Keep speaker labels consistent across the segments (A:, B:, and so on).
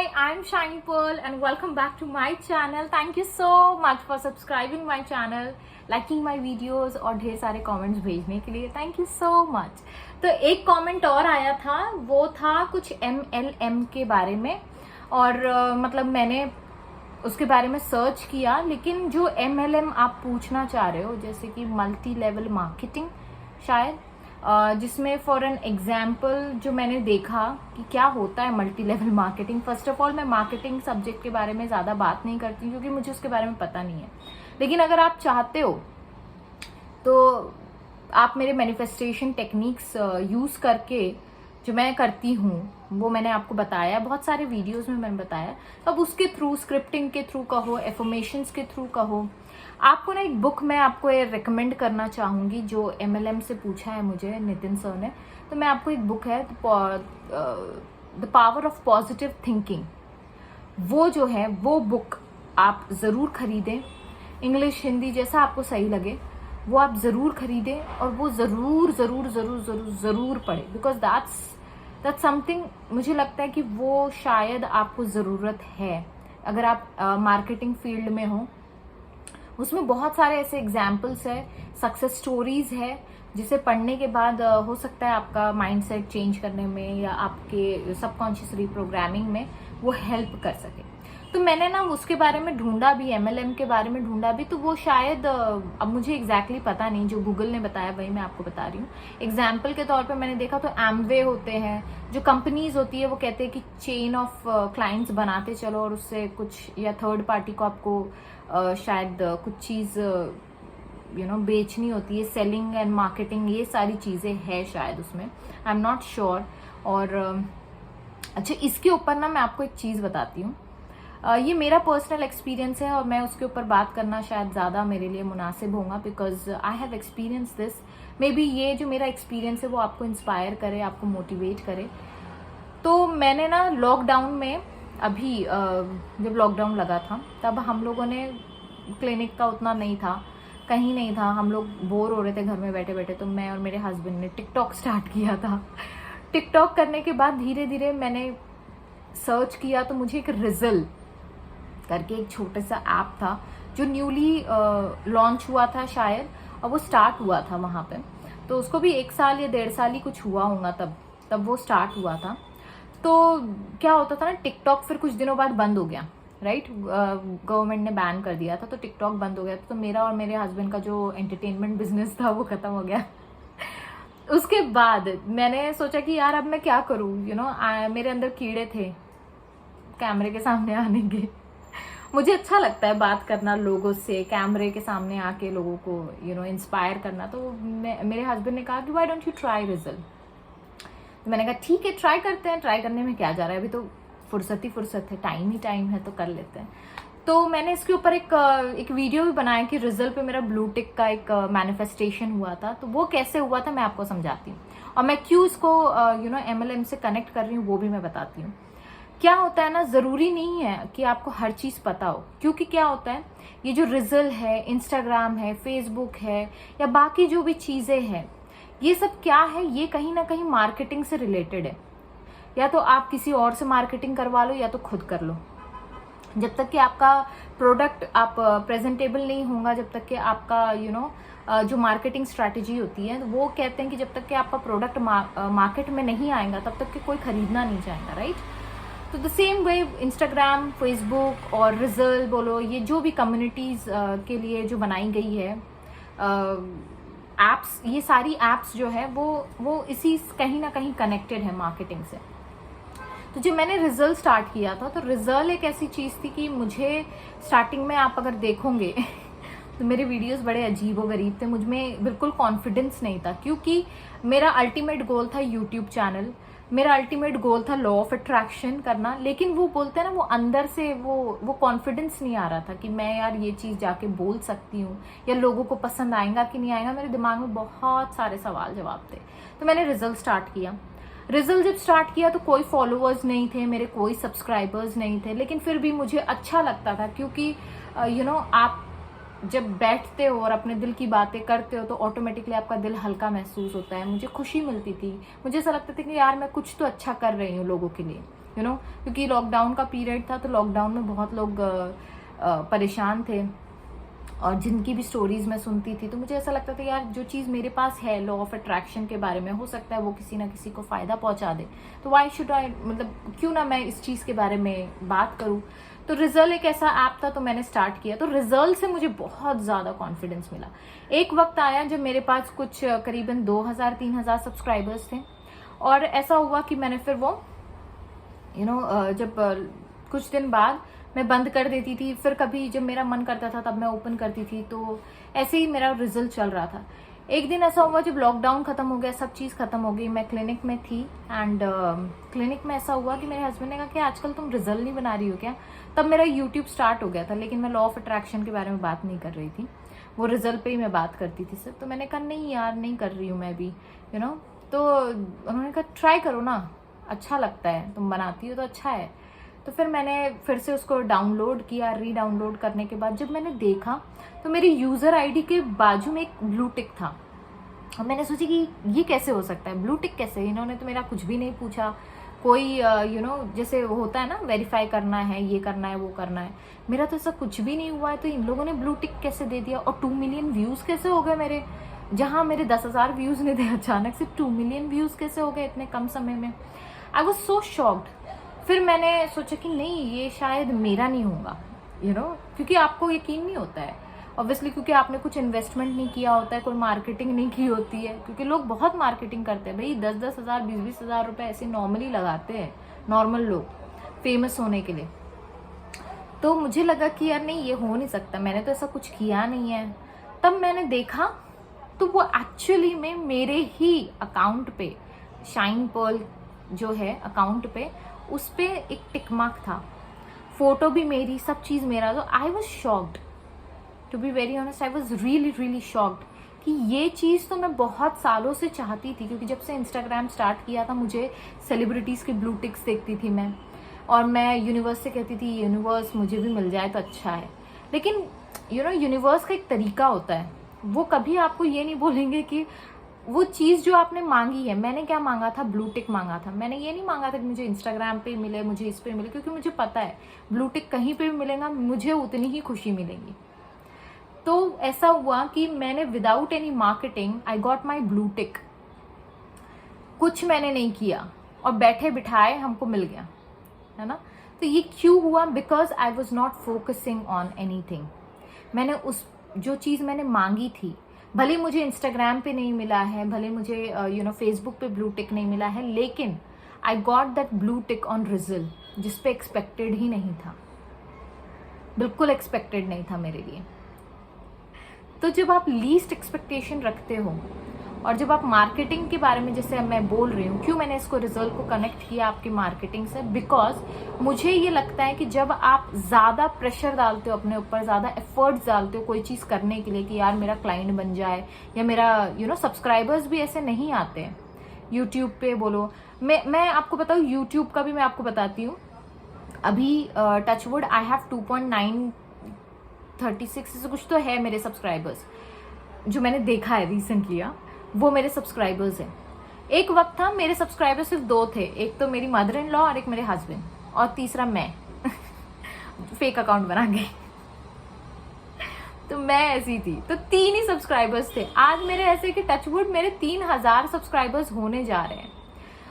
A: Hi, I'm Shiny Pearl and welcome back to my channel. Thank you so much for subscribing my channel, liking my videos और ढेर सारे comments भेजने के लिए. Thank you so much. तो एक comment और आया था, वो था कुछ MLM के बारे में और मतलब मैंने उसके बारे में सर्च किया, लेकिन जो MLM आप पूछना चाह रहे हो जैसे कि मल्टी लेवल मार्केटिंग शायद, जिसमें फॉर एन एग्जाम्पल जो मैंने देखा कि क्या होता है multi level marketing. First of all मैं मार्केटिंग सब्जेक्ट के बारे में ज़्यादा बात नहीं करती क्योंकि मुझे उसके बारे में पता नहीं है, लेकिन अगर आप चाहते हो तो आप मेरे मैनिफेस्टेशन टेक्निक्स यूज़ करके जो मैं करती हूँ वो मैंने आपको बताया, बहुत सारे वीडियोस में मैंने बताया. अब उसके थ्रू, स्क्रिप्टिंग के थ्रू कहो, एफर्मेशंस के थ्रू कहो, आपको ना एक बुक मैं आपको रिकमेंड करना चाहूँगी जो MLM से पूछा है मुझे नितिन सर ने. तो मैं आपको एक बुक है the power of positive thinking, वो जो है वो बुक आप ज़रूर खरीदें. इंग्लिश हिंदी जैसा आपको सही लगे वो आप ज़रूर खरीदें और वो ज़रूर ज़रूर ज़रूर ज़रूर ज़रूर पढ़ें, बिकॉज दैट्स समथिंग मुझे लगता है कि वो शायद आपको ज़रूरत है अगर आप मार्केटिंग फील्ड में हो. उसमें बहुत सारे ऐसे एग्जाम्पल्स है, सक्सेस स्टोरीज है जिसे पढ़ने के बाद हो सकता है आपका माइंडसेट चेंज करने में या आपके सबकॉन्शियस रिप्रोग्रामिंग में वो हेल्प कर सके. तो मैंने ना उसके बारे में ढूंढा भी, MLM के बारे में ढूंढा भी, तो वो शायद अब मुझे एग्जैक्टली पता नहीं, जो गूगल ने बताया वही मैं आपको बता रही हूँ. एग्जाम्पल के तौर पे मैंने देखा तो एमवे होते हैं, जो कंपनीज होती है वो कहते हैं कि चेन ऑफ क्लाइंट्स बनाते चलो और उससे कुछ, या थर्ड पार्टी को आपको शायद कुछ चीज़ बेचनी होती है, सेलिंग एंड मार्केटिंग, ये सारी चीज़ें है शायद उसमें, आई एम नॉट श्योर. और अच्छा, इसके ऊपर ना मैं आपको एक चीज़ बताती हूँ. ये मेरा पर्सनल एक्सपीरियंस है और मैं उसके ऊपर बात करना शायद ज़्यादा मेरे लिए मुनासिब होगा, because I have experience this. May be ये जो मेरा एक्सपीरियंस है वो आपको इंस्पायर करे, आपको मोटिवेट करे. तो मैंने ना लॉकडाउन में, अभी जब लॉकडाउन लगा था तब हम लोगों ने, क्लिनिक का उतना नहीं था, कहीं नहीं था, हम लोग बोर हो रहे थे घर में बैठे बैठे, तो मैं और मेरे हस्बैंड ने टिकटॉक स्टार्ट किया था. टिकटॉक करने के बाद धीरे धीरे मैंने सर्च किया तो मुझे एक रिजल करके एक छोटा सा ऐप था जो न्यूली लॉन्च हुआ था शायद, और वो स्टार्ट हुआ था वहाँ पे. तो उसको भी 1 साल या 1.5 साल ही कुछ हुआ होगा तब वो स्टार्ट हुआ था. तो क्या होता था ना, टिकटॉक फिर कुछ दिनों बाद बंद हो गया, राइट. गवर्नमेंट ने बैन कर दिया था तो टिकटॉक बंद हो गया. तो मेरा और मेरे हस्बैंड का जो एंटरटेनमेंट बिजनेस था वो खत्म हो गया. उसके बाद मैंने सोचा कि यार अब मैं क्या करूँ, मेरे अंदर कीड़े थे कैमरे के सामने आने के. मुझे अच्छा लगता है बात करना लोगों से, कैमरे के सामने आके लोगों को इंस्पायर करना. तो मेरे हस्बैंड ने कहा कि why don't you try result. तो मैंने कहा ठीक है, ट्राई करते हैं, ट्राई करने में क्या जा रहा है, अभी तो फुर्सत है, टाइम ही टाइम है, तो कर लेते हैं. तो मैंने इसके ऊपर एक वीडियो भी बनाया कि रिजल्ट पे मेरा ब्लू टिक का एक मैनिफेस्टेशन हुआ था. तो वो कैसे हुआ था मैं आपको समझाती हूँ, और मैं क्यों इसको MLM से कनेक्ट कर रही हूँ वो भी मैं बताती हूँ. क्या होता है ना, ज़रूरी नहीं है कि आपको हर चीज़ पता हो, क्योंकि क्या होता है, ये जो रिजल्ट है, इंस्टाग्राम है, फेसबुक है, या बाकी जो भी चीज़ें हैं, ये सब क्या है, ये कहीं ना कहीं मार्केटिंग से रिलेटेड है. या तो आप किसी और से मार्केटिंग करवा लो या तो खुद कर लो. जब तक कि आपका प्रोडक्ट आप प्रेजेंटेबल नहीं होगा, जब तक कि आपका जो मार्केटिंग स्ट्रैटेजी होती है, वो कहते हैं कि जब तक कि आपका प्रोडक्ट मार्केट में नहीं आएगा तब तक कि कोई खरीदना नहीं चाहेगा, राइट. तो the same way Instagram, Facebook और रिजल्ट बोलो, ये जो भी कम्युनिटीज़ के लिए जो बनाई गई है एप्स, ये सारी एप्स जो है वो इसी कहीं ना कहीं कनेक्टेड है मार्केटिंग से. तो जब मैंने रिजल्ट स्टार्ट किया था तो रिजल्ट एक ऐसी चीज़ थी कि मुझे स्टार्टिंग में, आप अगर देखोगे तो मेरे वीडियोस बड़े अजीब व गरीब थे, मुझ में बिल्कुल कॉन्फिडेंस नहीं था, क्योंकि मेरा अल्टीमेट गोल था यूट्यूब चैनल, मेरा अल्टीमेट गोल था लॉ ऑफ अट्रैक्शन करना. लेकिन वो बोलते हैं ना, वो अंदर से वो कॉन्फिडेंस नहीं आ रहा था कि मैं यार ये चीज़ जाके बोल सकती हूँ, या लोगों को पसंद आएगा कि नहीं आएगा. मेरे दिमाग में बहुत सारे सवाल जवाब थे. तो मैंने रिजल्ट स्टार्ट किया. रिजल्ट जब स्टार्ट किया तो कोई फॉलोअर्स नहीं थे मेरे, कोई सब्सक्राइबर्स नहीं थे, लेकिन फिर भी मुझे अच्छा लगता था, क्योंकि आप जब बैठते हो और अपने दिल की बातें करते हो तो ऑटोमेटिकली आपका दिल हल्का महसूस होता है. मुझे खुशी मिलती थी, मुझे ऐसा लगता था कि यार मैं कुछ तो अच्छा कर रही हूँ लोगों के लिए. क्योंकि लॉकडाउन का पीरियड था, तो लॉकडाउन में बहुत लोग परेशान थे, और जिनकी भी स्टोरीज मैं सुनती थी तो मुझे ऐसा लगता था यार जो चीज़ मेरे पास है लॉ ऑफ अट्रैक्शन के बारे में, हो सकता है वो किसी ना किसी को फ़ायदा पहुंचा दे, तो वाई शुड आई, मतलब क्यों ना मैं इस चीज़ के बारे में बात करूं। तो रिजल्ट एक ऐसा ऐप था, तो मैंने स्टार्ट किया। तो रिजल्ट से मुझे बहुत ज़्यादा कॉन्फिडेंस मिला। एक वक्त आया जब मेरे पास कुछ करीबन 2000-3000 सब्सक्राइबर्स थे, और ऐसा हुआ कि मैंने फिर वो जब कुछ दिन बाद मैं बंद कर देती थी, फिर कभी जब मेरा मन करता था तब मैं ओपन करती थी, तो ऐसे ही मेरा रिजल्ट चल रहा था। एक दिन ऐसा हुआ जब लॉकडाउन खत्म हो गया, सब चीज़ खत्म हो गई, मैं क्लिनिक में थी, एंड क्लिनिक में ऐसा हुआ कि मेरे हस्बैंड ने कहा कि आजकल तुम रिजल्ट नहीं बना रही हो क्या। तब मेरा यूट्यूब स्टार्ट हो गया था, लेकिन मैं लॉ ऑफ अट्रैक्शन के बारे में बात नहीं कर रही थी, वो रिजल्ट पे ही मैं बात करती थी सिर्फ। तो मैंने कहा नहीं यार, नहीं कर रही हूँ मैं भी, तो उन्होंने कहा ट्राई करो ना, अच्छा लगता है, तुम बनाती हो तो अच्छा है। तो फिर मैंने फिर से उसको डाउनलोड किया। री-डाउनलोड करने के बाद जब मैंने देखा तो मेरी यूज़र आईडी के बाजू में एक ब्लू टिक था, और मैंने सोची कि ये कैसे हो सकता है, ब्लू टिक कैसे। इन्होंने तो मेरा कुछ भी नहीं पूछा, कोई जैसे होता है ना वेरीफाई करना है, ये करना है, वो करना है, मेरा तो ऐसा कुछ भी नहीं हुआ है। तो इन लोगों ने ब्लू टिक कैसे दे दिया, और 2 मिलियन व्यूज़ कैसे हो गए मेरे, जहाँ मेरे 10,000 व्यूज़ नहीं थे, अचानक से 2 मिलियन व्यूज़ कैसे हो गए इतने कम समय में। I was so shocked. फिर मैंने सोचा कि नहीं, ये शायद मेरा नहीं होगा, क्योंकि आपको यकीन नहीं होता है ऑब्वियसली, क्योंकि आपने कुछ इन्वेस्टमेंट नहीं किया होता है, कोई मार्केटिंग नहीं की होती है, क्योंकि लोग बहुत मार्केटिंग करते हैं भाई, 10-10 हज़ार 20-20 हज़ार रुपये ऐसे नॉर्मली लगाते हैं नॉर्मल लोग फेमस होने के लिए। तो मुझे लगा कि यार नहीं, ये हो नहीं सकता, मैंने तो ऐसा कुछ किया नहीं है। तब मैंने देखा तो वो एक्चुअली में मेरे ही अकाउंट पे, शाइन पर्ल जो है अकाउंट पे, उस पे एक टिक मार्क था, फोटो भी मेरी, सब चीज़ मेरा। तो I was shocked, to be very honest, I was really shocked कि ये चीज़ तो मैं बहुत सालों से चाहती थी, क्योंकि जब से इंस्टाग्राम स्टार्ट किया था मुझे सेलिब्रिटीज़ के ब्लू टिक्स देखती थी मैं, और मैं यूनिवर्स से कहती थी यूनिवर्स मुझे भी मिल जाए तो अच्छा है। लेकिन यूनिवर्स का एक तरीका होता है, वो कभी आपको ये नहीं बोलेंगे कि वो चीज़ जो आपने मांगी है। मैंने क्या मांगा था, ब्लू टिक मांगा था। मैंने ये नहीं मांगा था कि मुझे इंस्टाग्राम पे मिले, मुझे इस पे मिले, क्योंकि मुझे पता है ब्लू टिक कहीं पे भी मिलेगा, मुझे उतनी ही खुशी मिलेगी। तो ऐसा हुआ कि मैंने without any marketing I got my blue tick, कुछ मैंने नहीं किया, और बैठे बिठाए हमको मिल गया, है ना। तो ये क्यों हुआ, because I was not focusing on anything. मैंने उस जो चीज़ मैंने मांगी थी, भले मुझे इंस्टाग्राम पे नहीं मिला है, भले मुझे फेसबुक पे ब्लू टिक नहीं मिला है, लेकिन I got that blue tick on result, जिस पे एक्सपेक्टेड ही नहीं था, बिल्कुल एक्सपेक्टेड नहीं था मेरे लिए। तो जब आप लीस्ट एक्सपेक्टेशन रखते हो, और जब आप मार्केटिंग के बारे में, जैसे मैं बोल रही हूँ, क्यों मैंने इसको रिजल्ट को कनेक्ट किया आपकी मार्केटिंग से, बिकॉज मुझे ये लगता है कि जब आप ज़्यादा प्रेशर डालते हो अपने ऊपर, ज़्यादा एफर्ट्स डालते हो कोई चीज़ करने के लिए कि यार मेरा क्लाइंट बन जाए, या मेरा सब्सक्राइबर्स भी ऐसे नहीं आते हैं यूट्यूब पे बोलो। मैं आपको बताऊँ, यूट्यूब का भी मैं आपको बताती हूँ। अभी टचवुड आई हैव 2.936 से कुछ तो है मेरे सब्सक्राइबर्स, जो मैंने देखा है रिसेंटली, वो मेरे सब्सक्राइबर्स हैं। एक वक्त था मेरे सब्सक्राइबर्स सिर्फ 2 थे, एक तो मेरी मदर इन लॉ और एक मेरे हस्बैंड, और तीसरा मैं फेक अकाउंट बना के तो मैं ऐसी थी, तो 3 ही सब्सक्राइबर्स थे। आज मेरे ऐसे कि टचवुड मेरे 3000 सब्सक्राइबर्स होने जा रहे हैं,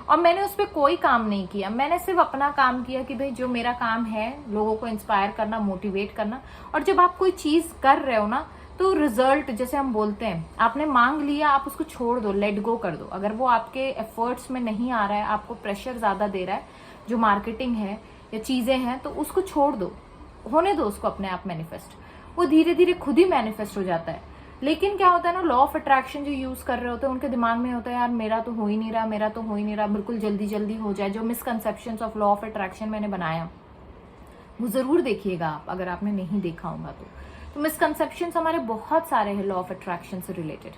A: और मैंने उस पर कोई काम नहीं किया। मैंने सिर्फ अपना काम किया कि भाई जो मेरा काम है लोगों को इंस्पायर करना, मोटिवेट करना। और जब आप कोई चीज़ कर रहे हो ना, तो रिजल्ट, जैसे हम बोलते हैं, आपने मांग लिया, आप उसको छोड़ दो, लेट गो कर दो। अगर वो आपके एफर्ट्स में नहीं आ रहा है, आपको प्रेशर ज़्यादा दे रहा है, जो मार्केटिंग है या चीज़ें हैं, तो उसको छोड़ दो, होने दो उसको अपने आप मैनिफेस्ट। वो धीरे धीरे खुद ही मैनिफेस्ट हो जाता है। लेकिन क्या होता है ना, लॉ ऑफ अट्रैक्शन जो यूज़ कर रहे होते हैं उनके दिमाग में होता है यार मेरा तो हो ही नहीं रहा, मेरा तो हो ही नहीं रहा, बिल्कुल जल्दी जल्दी हो जाए। जो misconceptions of law of attraction मैंने बनाया, वो ज़रूर देखिएगा आप, अगर आपने नहीं देखा होगा तो मिसकंसेप्शंस हमारे बहुत सारे हैं लॉ ऑफ अट्रैक्शन से रिलेटेड।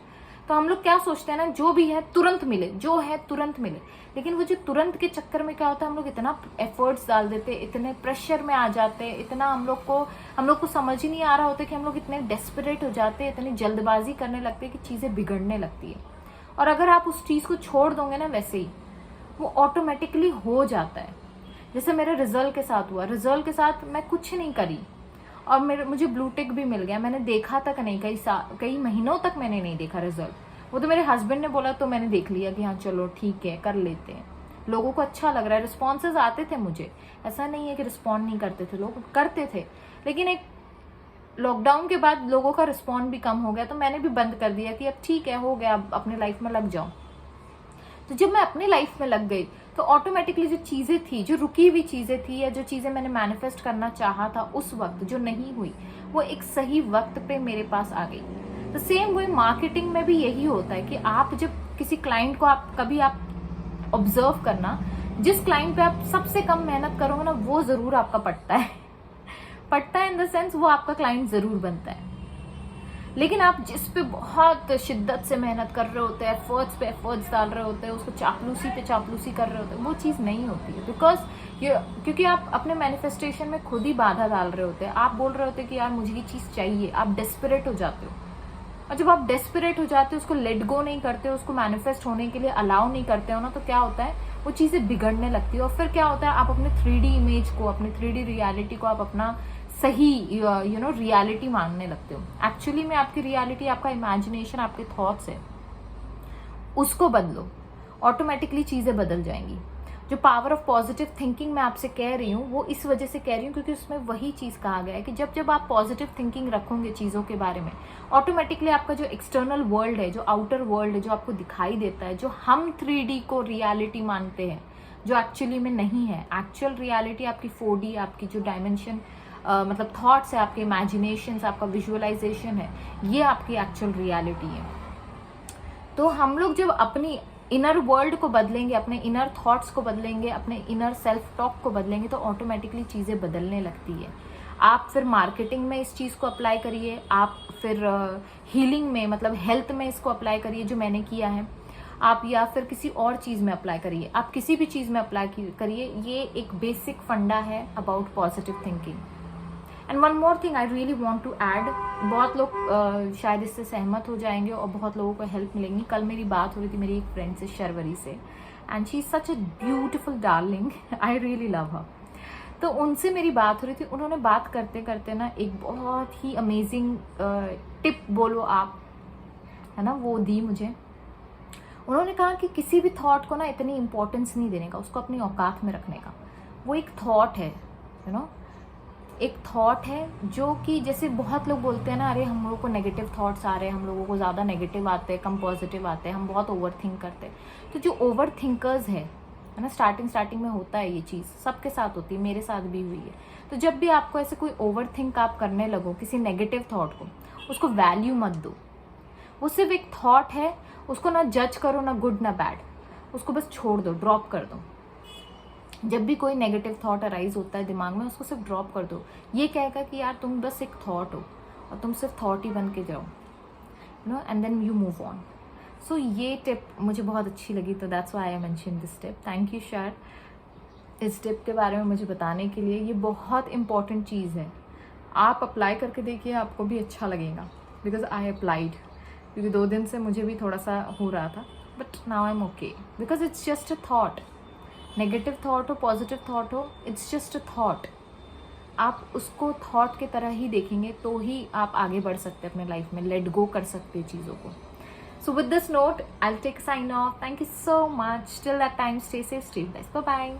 A: तो हम लोग क्या सोचते हैं ना, जो भी है तुरंत मिले, जो है तुरंत मिले। लेकिन वो जो तुरंत के चक्कर में क्या होता है, हम लोग इतना एफर्ट्स डाल देते, इतने प्रेशर में आ जाते, इतना हम लोग को समझ ही नहीं आ रहा होता कि हम लोग इतने डेस्परेट हो जाते, इतनी जल्दबाजी करने लगते कि चीज़ें बिगड़ने लगती है। और अगर आप उस चीज़ को छोड़ दोगे ना, वैसे ही वो ऑटोमेटिकली हो जाता है। जैसे मेरे रिजल्ट के साथ हुआ, रिजल्ट के साथ मैं कुछ नहीं करी और मुझे ब्लू टिक भी मिल गया, मैंने देखा तक नहीं, कई महीनों तक मैंने नहीं देखा रिजल्ट। वो तो मेरे हस्बैंड ने बोला तो मैंने देख लिया कि हाँ चलो ठीक है कर लेते हैं, लोगों को अच्छा लग रहा है, रिस्पॉन्सेज आते थे मुझे, ऐसा नहीं है कि रिस्पॉन्ड नहीं करते थे, लोग करते थे। लेकिन एक लॉकडाउन के बाद लोगों का रिस्पॉन्ड भी कम हो गया, तो मैंने भी बंद कर दिया कि अब ठीक है हो गया, अब अपने लाइफ में लग जाऊं। तो जब मैं अपनी लाइफ में लग गई तो ऑटोमेटिकली जो चीजें थी, जो रुकी हुई चीजें थी, या जो चीजें मैंने मैनिफेस्ट करना चाहा था उस वक्त जो नहीं हुई, वो एक सही वक्त पे मेरे पास आ गई। तो सेम वे मार्केटिंग में भी यही होता है कि आप जब किसी क्लाइंट को आप ऑब्जर्व करना, जिस क्लाइंट पे आप सबसे कम मेहनत करोगे ना, वो जरूर आपका पटता है पटता है इन द सेंस वो आपका क्लाइंट जरूर बनता है। लेकिन आप जिस पे बहुत शिद्दत से मेहनत कर रहे होते हैं, एफर्ट्स पे एफर्ट्स डाल रहे होते हैं, उसको चापलूसी पे चापलूसी कर रहे होते हैं, वो चीज़ नहीं होती है। बिकॉज क्योंकि आप अपने मैनिफेस्टेशन में खुद ही बाधा डाल रहे होते हैं। आप बोल रहे होते हैं कि यार मुझे ये चीज़ चाहिए, आप डेस्परेट हो जाते हो, और जब आप डेस्परेट हो जाते हो, उसको लेट गो नहीं करते हो, उसको मैनिफेस्ट होने के लिए अलाउ नहीं करते हो ना, तो क्या होता है, वो चीज़ें बिगड़ने लगती है। और फिर क्या होता है, आप अपने 3D इमेज को, अपनी 3D रियलिटी को आप अपना सही रियलिटी मानने लगते हो। एक्चुअली में आपकी रियलिटी आपका इमेजिनेशन, आपके थॉट्स है, उसको बदलो, ऑटोमेटिकली चीजें बदल जाएंगी। जो पावर ऑफ पॉजिटिव थिंकिंग मैं आपसे कह रही हूँ, वो इस वजह से कह रही हूँ क्योंकि उसमें वही चीज कहा गया है कि जब जब आप पॉजिटिव थिंकिंग रखोगे चीजों के बारे में, ऑटोमेटिकली आपका जो एक्सटर्नल वर्ल्ड है, जो आउटर वर्ल्ड है, जो आपको दिखाई देता है, जो हम 3D को रियलिटी मानते हैं, जो एक्चुअली में नहीं है, एक्चुअल रियलिटी आपकी 4D, आपकी जो डायमेंशन मतलब थॉट्स है, आपके इमेजिनेशन, आपका विजुअलाइजेशन है, ये आपकी एक्चुअल रियलिटी है। तो हम लोग जब अपनी इनर वर्ल्ड को बदलेंगे, अपने इनर थॉट्स को बदलेंगे, अपने इनर सेल्फ टॉक को बदलेंगे, तो ऑटोमेटिकली चीज़ें बदलने लगती है। आप फिर मार्केटिंग में इस चीज़ को अप्लाई करिए, आप फिर हीलिंग में मतलब हेल्थ में इसको अप्लाई करिए जो मैंने किया है आप, या फिर किसी और चीज़ में अप्लाई करिए, आप किसी भी चीज़ में अप्लाई करिए। ये एक बेसिक फंडा है about positive thinking. And one more thing I really want to add, बहुत लोग शायद इससे सहमत हो जाएंगे और बहुत लोगों को हेल्प मिलेंगी। कल मेरी बात हो रही थी मेरी एक फ्रेंड से शर्वरी से, and she is such a beautiful darling, I really love हर। तो उनसे मेरी बात हो रही थी, उन्होंने बात करते करते ना एक बहुत ही अमेजिंग टिप बोलो आप, है ना, वो दी मुझे। उन्होंने कहा कि किसी भी थॉट को ना इतनी इंपॉर्टेंस नहीं देने का, उसको अपनी औकात में रखने का। वो एक थॉट है, यू नो, एक थॉट है जो कि जैसे बहुत लोग बोलते हैं ना, अरे हम लोगों को नेगेटिव थॉट्स आ रहे हैं, हम लोगों को ज़्यादा नेगेटिव आते हैं, कम पॉजिटिव आते हैं, हम बहुत ओवर थिंक करते हैं। तो जो ओवर थिंकर्स है ना, स्टार्टिंग में होता है, ये चीज़ सबके साथ होती है, मेरे साथ भी हुई है। तो जब भी आपको ऐसे कोई ओवर थिंक आप करने लगो किसी नेगेटिव थॉट को, उसको वैल्यू मत दो। वो सिर्फ एक थॉट है, उसको ना जज करो, ना गुड ना बैड, उसको बस छोड़ दो, ड्रॉप कर दो। जब भी कोई नेगेटिव थॉट अराइज होता है दिमाग में, उसको सिर्फ ड्रॉप कर दो। ये कहेगा कि यार तुम बस एक थॉट हो और तुम सिर्फ थॉट ही बन के जाओ, you know, and then you move on. So ये टिप मुझे बहुत अच्छी लगी, तो that's why I mention this tip. Thank you शर इस टिप के बारे में मुझे बताने के लिए। ये बहुत इंपॉर्टेंट चीज़ है, आप अप्लाई करके देखिए, आपको भी अच्छा लगेगा। बिकॉज आई अप्लाइड, क्योंकि 2 दिन से मुझे भी थोड़ा सा हो रहा था, but now I am okay, because it's just a thought. Negative thought हो, पॉजिटिव थॉट हो, इट्स जस्ट अ थॉट। आप उसको थॉट की तरह ही देखेंगे तो ही आप आगे बढ़ सकते हैं अपने लाइफ में, लेट गो कर सकते हैं चीज़ों को। So with this note I will take sign off. Thank you so much. Till that time, stay safe, stay blessed, bye bye.